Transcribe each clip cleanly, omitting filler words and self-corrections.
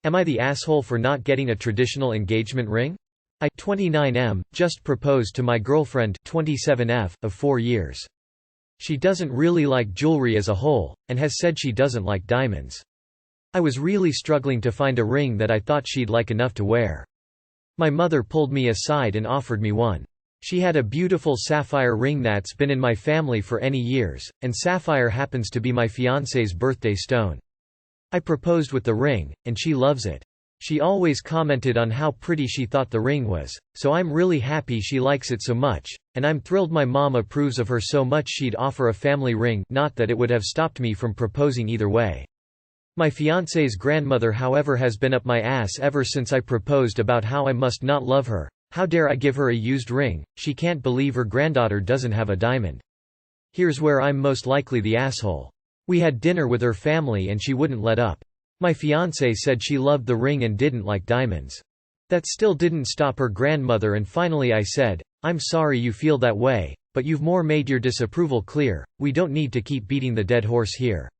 Am I the asshole for not getting a traditional engagement ring? I, 29M, just proposed to my girlfriend, 27F, of 4 years. She doesn't really like jewelry as a whole, and has said she doesn't like diamonds. I was really struggling to find a ring that I thought she'd like enough to wear. My mother pulled me aside and offered me one. She had a beautiful sapphire ring that's been in my family for any years, and sapphire happens to be my fiancé's birthday stone. I proposed with the ring, and she loves it. She always commented on how pretty she thought the ring was, so I'm really happy she likes it so much, and I'm thrilled my mom approves of her so much she'd offer a family ring, not that it would have stopped me from proposing either way. My fiancé's grandmother however has been up my ass ever since I proposed about how I must not love her. How dare I give her a used ring? She can't believe her granddaughter doesn't have a diamond. Here's where I'm most likely the asshole. We had dinner with her family and she wouldn't let up. My fiancé said she loved the ring and didn't like diamonds. That still didn't stop her grandmother, and finally I said, "I'm sorry you feel that way, but you've more made your disapproval clear. We don't need to keep beating the dead horse here."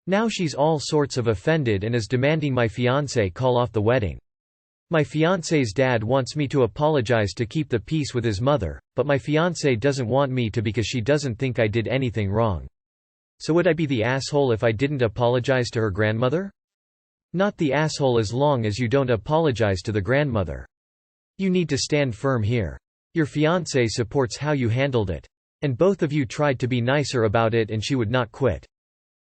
Now she's all sorts of offended and is demanding my fiancé call off the wedding. My fiancé's dad wants me to apologize to keep the peace with his mother, but my fiancé doesn't want me to because she doesn't think I did anything wrong. So would I be the asshole if I didn't apologize to her grandmother? Not the asshole as long as you don't apologize to the grandmother. You need to stand firm here. Your fiancé supports how you handled it. And both of you tried to be nicer about it and she would not quit.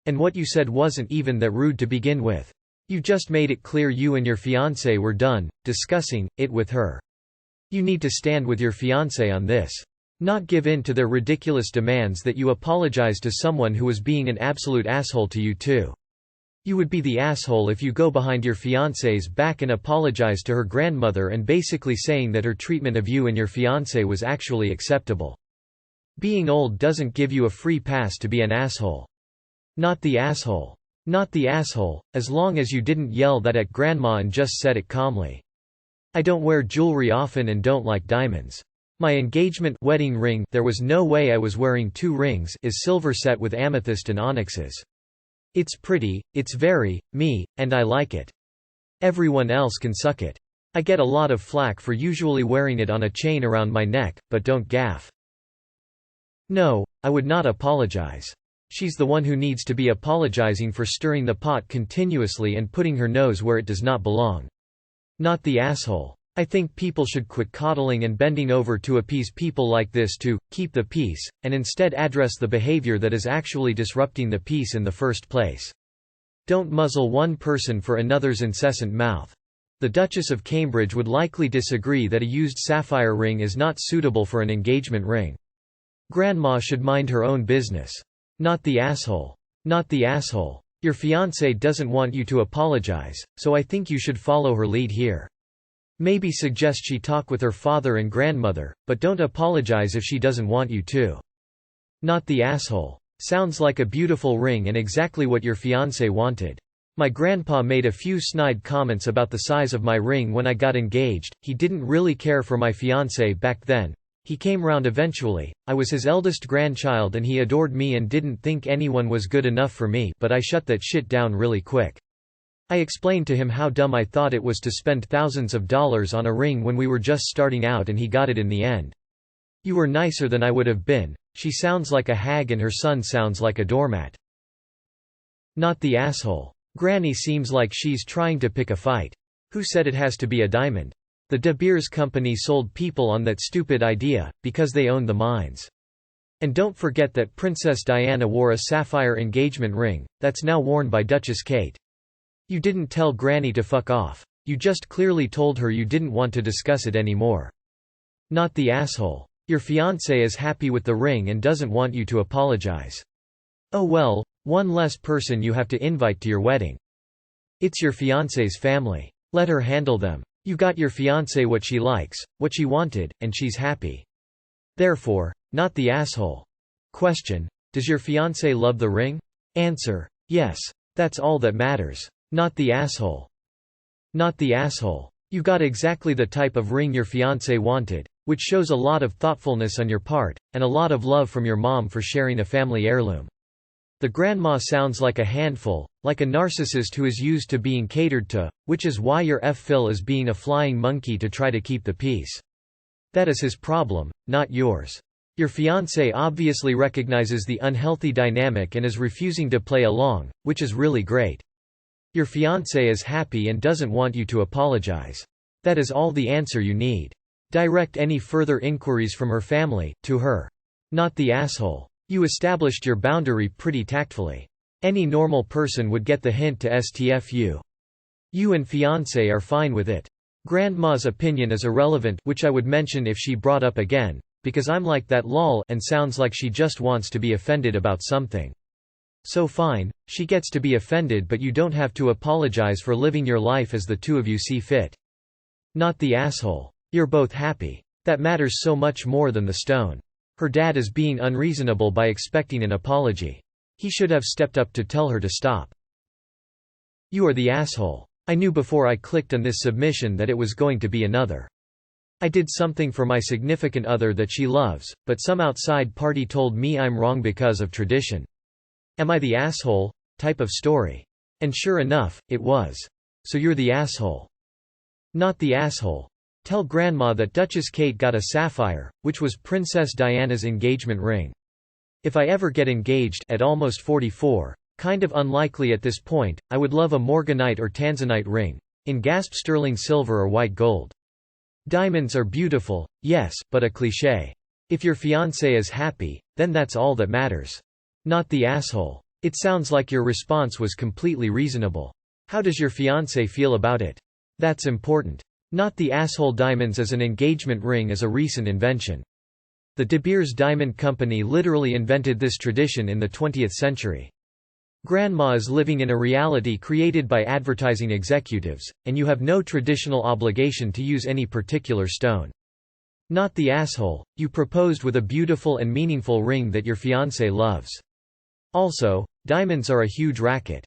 And what you said wasn't even that rude to begin with. You just made it clear you and your fiancé were done discussing it with her. You need to stand with your fiancé on this. Not give in to their ridiculous demands that you apologize to someone who was being an absolute asshole to you too. You would be the asshole if you go behind your fiancé's back and apologize to her grandmother and basically saying that her treatment of you and your fiancé was actually acceptable. Being old doesn't give you a free pass to be an asshole. Not the asshole. Not the asshole, as long as you didn't yell that at grandma and just said it calmly. I don't wear jewelry often and don't like diamonds. My engagement wedding ring, there was no way I was wearing 2 rings, is silver set with amethyst and onyxes. It's pretty, it's very me, and I like it. Everyone else can suck it. I get a lot of flack for usually wearing it on a chain around my neck, but don't gaff. No, I would not apologize. She's the one who needs to be apologizing for stirring the pot continuously and putting her nose where it does not belong. Not the asshole. I think people should quit coddling and bending over to appease people like this to keep the peace, and instead address the behavior that is actually disrupting the peace in the first place. Don't muzzle one person for another's incessant mouth. The Duchess of Cambridge would likely disagree that a used sapphire ring is not suitable for an engagement ring. Grandma should mind her own business. Not the asshole. Not the asshole. Your fiancé doesn't want you to apologize, so I think you should follow her lead here. Maybe suggest she talk with her father and grandmother, but don't apologize if she doesn't want you to. Not the asshole. Sounds like a beautiful ring and exactly what your fiancé wanted. My grandpa made a few snide comments about the size of my ring when I got engaged. He didn't really care for my fiancé back then. He came round eventually. I was his eldest grandchild and he adored me and didn't think anyone was good enough for me, but I shut that shit down really quick. I explained to him how dumb I thought it was to spend thousands of dollars on a ring when we were just starting out, and he got it in the end. You were nicer than I would have been. She sounds like a hag and her son sounds like a doormat. Not the asshole. Granny seems like she's trying to pick a fight. Who said it has to be a diamond? The De Beers Company sold people on that stupid idea, because they owned the mines. And don't forget that Princess Diana wore a sapphire engagement ring, that's now worn by Duchess Kate. You didn't tell Granny to fuck off. You just clearly told her you didn't want to discuss it anymore. Not the asshole. Your fiancé is happy with the ring and doesn't want you to apologize. Oh well, one less person you have to invite to your wedding. It's your fiancé's family. Let her handle them. You got your fiancé what she likes, what she wanted, and she's happy. Therefore, not the asshole. Question: does your fiancé love the ring? Answer: yes. That's all that matters. Not the asshole. Not the asshole. You got exactly the type of ring your fiancé wanted, which shows a lot of thoughtfulness on your part, and a lot of love from your mom for sharing a family heirloom. The grandma sounds like a handful, like a narcissist who is used to being catered to, which is why your Phil is being a flying monkey to try to keep the peace. That is his problem, not yours. Your fiancé obviously recognizes the unhealthy dynamic and is refusing to play along, which is really great. Your fiancé is happy and doesn't want you to apologize. That is all the answer you need. Direct any further inquiries from her family to her. Not the asshole. You established your boundary pretty tactfully. Any normal person would get the hint to STFU. You and fiancé are fine with it. Grandma's opinion is irrelevant, which I would mention if she brought up again, because I'm like that lol and sounds like she just wants to be offended about something. So fine, she gets to be offended, but you don't have to apologize for living your life as the two of you see fit. Not the asshole. You're both happy. That matters so much more than the stone. Her dad is being unreasonable by expecting an apology. He should have stepped up to tell her to stop. You are the asshole. I knew before I clicked on this submission that it was going to be another. I did something for my significant other that she loves, but some outside party told me I'm wrong because of tradition. Am I the asshole? Type of story. And sure enough, it was. So you're the asshole. Not the asshole. Tell Grandma that Duchess Kate got a sapphire, which was Princess Diana's engagement ring. If I ever get engaged at almost 44, kind of unlikely at this point, I would love a morganite or tanzanite ring, in gasp sterling silver or white gold. Diamonds are beautiful, yes, but a cliché. If your fiancé is happy, then that's all that matters. Not the asshole. It sounds like your response was completely reasonable. How does your fiancé feel about it? That's important. Not the asshole. Diamonds as an engagement ring is a recent invention. The De Beers Diamond Company literally invented this tradition in the 20th century. Grandma is living in a reality created by advertising executives, and you have no traditional obligation to use any particular stone. Not the asshole. You proposed with a beautiful and meaningful ring that your fiancé loves. Also, diamonds are a huge racket.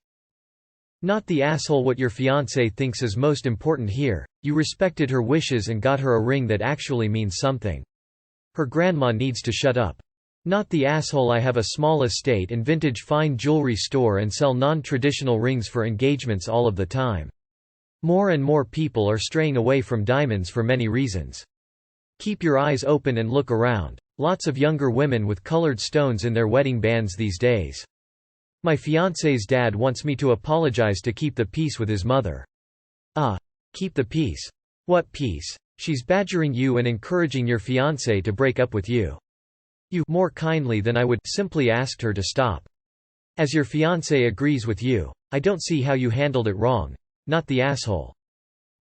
Not the asshole. What your fiancé thinks is most important here, you respected her wishes and got her a ring that actually means something. Her grandma needs to shut up. Not the asshole. I have a small estate and vintage fine jewelry store and sell non-traditional rings for engagements all of the time. More and more people are straying away from diamonds for many reasons. Keep your eyes open and look around. Lots of younger women with colored stones in their wedding bands these days. My fiancé's dad wants me to apologize to keep the peace with his mother. Keep the peace. What peace? She's badgering you and encouraging your fiancé to break up with you. You more kindly than I would simply asked her to stop. As your fiancé agrees with you, I don't see how you handled it wrong. Not the asshole.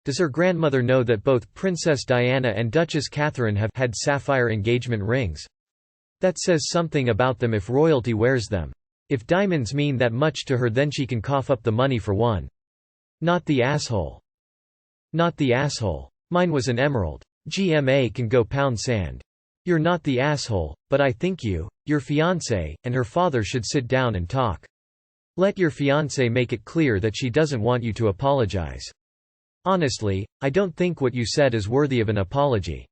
Does her grandmother know that both Princess Diana and Duchess Catherine have had sapphire engagement rings? That says something about them if royalty wears them. If diamonds mean that much to her, then she can cough up the money for one. Not the asshole. Not the asshole. Mine was an emerald. GMA can go pound sand. You're not the asshole, but I think you, your fiancé, and her father should sit down and talk. Let your fiancé make it clear that she doesn't want you to apologize. Honestly, I don't think what you said is worthy of an apology.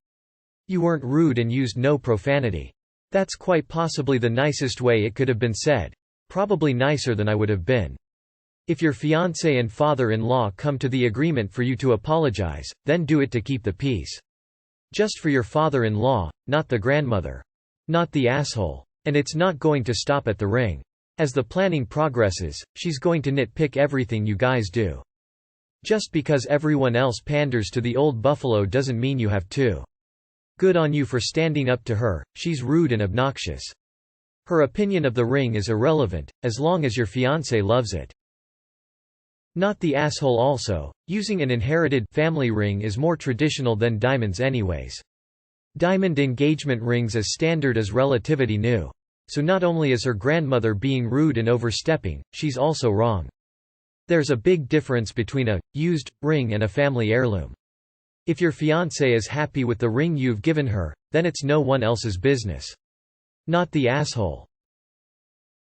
You weren't rude and used no profanity. That's quite possibly the nicest way it could have been said. Probably nicer than I would have been. If your fiancé and father-in-law come to the agreement for you to apologize, then do it to keep the peace. Just for your father-in-law, not the grandmother. Not the asshole. And it's not going to stop at the ring. As the planning progresses, she's going to nitpick everything you guys do. Just because everyone else panders to the old buffalo doesn't mean you have to. Good on you for standing up to her. She's rude and obnoxious. Her opinion of the ring is irrelevant, as long as your fiancé loves it. Not the asshole. Also, using an inherited family ring is more traditional than diamonds anyways. Diamond engagement rings as standard is relatively new. So not only is her grandmother being rude and overstepping, she's also wrong. There's a big difference between a used ring and a family heirloom. If your fiancé is happy with the ring you've given her, then it's no one else's business. Not the asshole.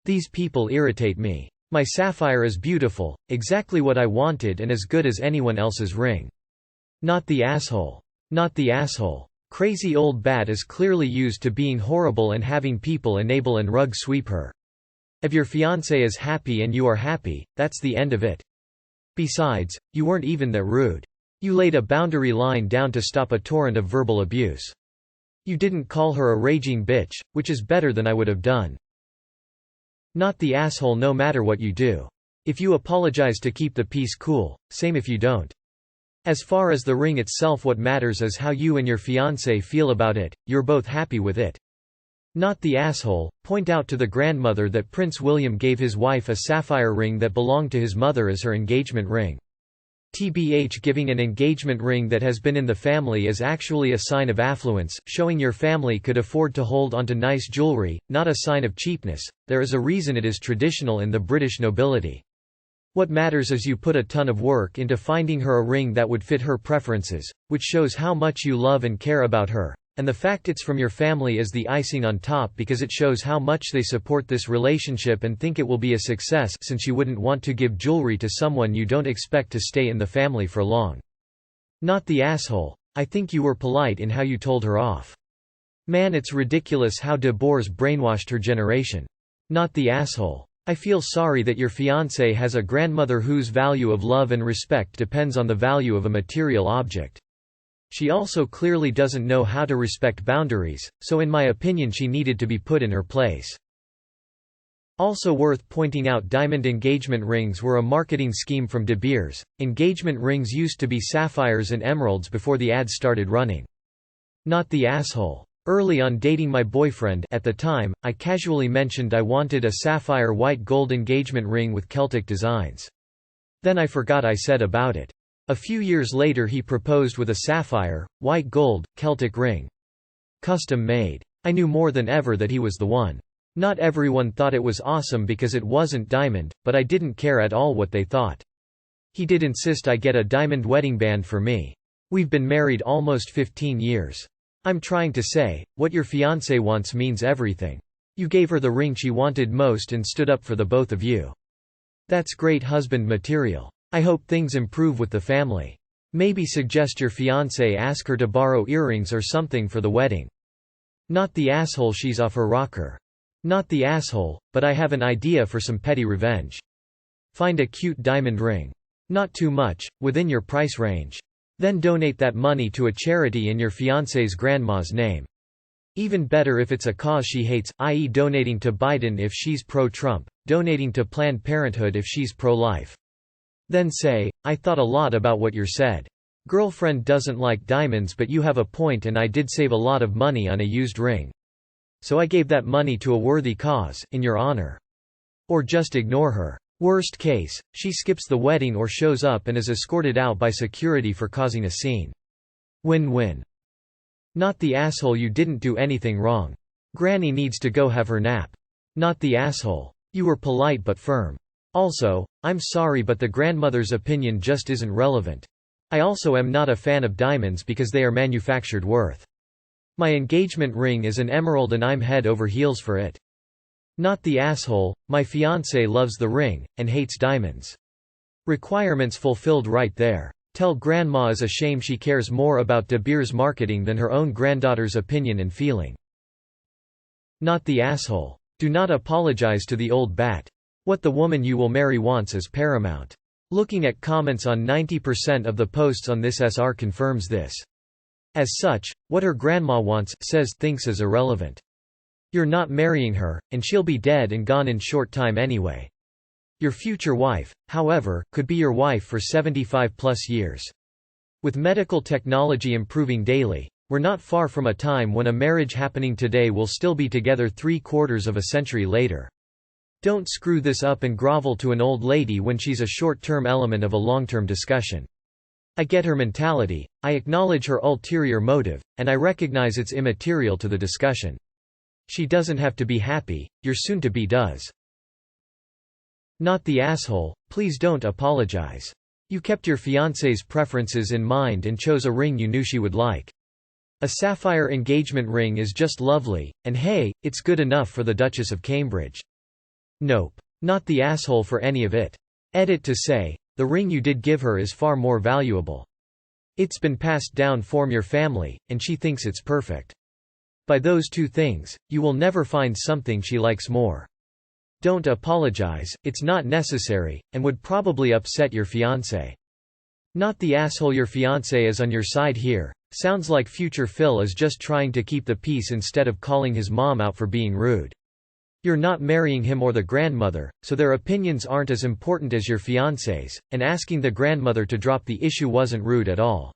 These people irritate me. My sapphire is beautiful, exactly what I wanted and as good as anyone else's ring. Not the asshole. Not the asshole. Crazy old bat is clearly used to being horrible and having people enable and rug sweep her. If your fiancé is happy and you are happy, that's the end of it. Besides, you weren't even that rude. You laid a boundary line down to stop a torrent of verbal abuse. You didn't call her a raging bitch, which is better than I would have done. Not the asshole no matter what you do. If you apologize to keep the peace cool, same if you don't. As far as the ring itself, what matters is how you and your fiancé feel about it, you're both happy with it. Not the asshole, point out to the grandmother that Prince William gave his wife a sapphire ring that belonged to his mother as her engagement ring. TBH, giving an engagement ring that has been in the family is actually a sign of affluence, showing your family could afford to hold onto nice jewelry, not a sign of cheapness. There is a reason it is traditional in the British nobility. What matters is you put a ton of work into finding her a ring that would fit her preferences, which shows how much you love and care about her. And the fact it's from your family is the icing on top because it shows how much they support this relationship and think it will be a success, since you wouldn't want to give jewelry to someone you don't expect to stay in the family for long. Not the asshole, I think you were polite in how you told her off. Man, it's ridiculous how de Boers brainwashed her generation. Not the asshole, I feel sorry that your fiancé has a grandmother whose value of love and respect depends on the value of a material object. She also clearly doesn't know how to respect boundaries, so in my opinion she needed to be put in her place. Also worth pointing out, diamond engagement rings were a marketing scheme from De Beers. Engagement rings used to be sapphires and emeralds before the ads started running. Not the asshole. Early on dating my boyfriend at the time, I casually mentioned I wanted a sapphire white gold engagement ring with Celtic designs. Then I forgot I said about it. A few years later he proposed with a sapphire, white gold, Celtic ring. Custom made. I knew more than ever that he was the one. Not everyone thought it was awesome because it wasn't diamond, but I didn't care at all what they thought. He did insist I get a diamond wedding band for me. We've been married almost 15 years. I'm trying to say, what your fiancé wants means everything. You gave her the ring she wanted most and stood up for the both of you. That's great husband material. I hope things improve with the family. Maybe suggest your fiancé ask her to borrow earrings or something for the wedding. Not the asshole, she's off her rocker. Not the asshole, but I have an idea for some petty revenge. Find a cute diamond ring. Not too much, within your price range. Then donate that money to a charity in your fiancé's grandma's name. Even better if it's a cause she hates, i.e. donating to Biden if she's pro-Trump, donating to Planned Parenthood if she's pro-life. Then say, I thought a lot about what you said. Girlfriend doesn't like diamonds, but you have a point, and I did save a lot of money on a used ring. So I gave that money to a worthy cause, in your honor. Or just ignore her. Worst case, she skips the wedding or shows up and is escorted out by security for causing a scene. Win-win. Not the asshole, you didn't do anything wrong. Granny needs to go have her nap. Not the asshole. You were polite but firm. Also, I'm sorry, but the grandmother's opinion just isn't relevant. I also am not a fan of diamonds because they are manufactured worth. My engagement ring is an emerald and I'm head over heels for it. Not the asshole, my fiancé loves the ring, and hates diamonds. Requirements fulfilled right there. Tell grandma is a shame she cares more about De Beers marketing than her own granddaughter's opinion and feeling. Not the asshole. Do not apologize to the old bat. What the woman you will marry wants is paramount. Looking at comments on 90% of the posts on this SR confirms this. As such, what her grandma wants, says, thinks is irrelevant. You're not marrying her, and she'll be dead and gone in short time anyway. Your future wife, however, could be your wife for 75+ years. With medical technology improving daily, we're not far from a time when a marriage happening today will still be together 3/4 of a century later. Don't screw this up and grovel to an old lady when she's a short-term element of a long-term discussion. I get her mentality, I acknowledge her ulterior motive, and I recognize it's immaterial to the discussion. She doesn't have to be happy, your soon-to-be does. Not the asshole, please don't apologize. You kept your fiancé's preferences in mind and chose a ring you knew she would like. A sapphire engagement ring is just lovely, and hey, it's good enough for the Duchess of Cambridge. Nope. Not the asshole for any of it. Edit to say, the ring you did give her is far more valuable. It's been passed down from your family, and she thinks it's perfect. By those two things, you will never find something she likes more. Don't apologize, it's not necessary, and would probably upset your fiancé. Not the asshole, your fiancé is on your side here. Sounds like future Phil is just trying to keep the peace instead of calling his mom out for being rude. You're not marrying him or the grandmother, so their opinions aren't as important as your fiancé's, and asking the grandmother to drop the issue wasn't rude at all.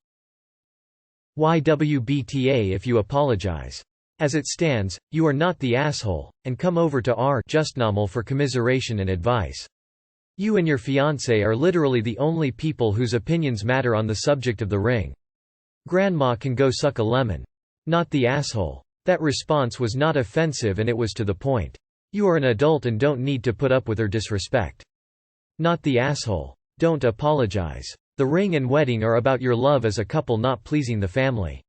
YWBTA if you apologize. As it stands, you are not the asshole, and come over to our Justnormal for commiseration and advice. You and your fiancé are literally the only people whose opinions matter on the subject of the ring. Grandma can go suck a lemon. Not the asshole. That response was not offensive and it was to the point. You are an adult and don't need to put up with her disrespect. Not the asshole. Don't apologize. The ring and wedding are about your love as a couple, not pleasing the family.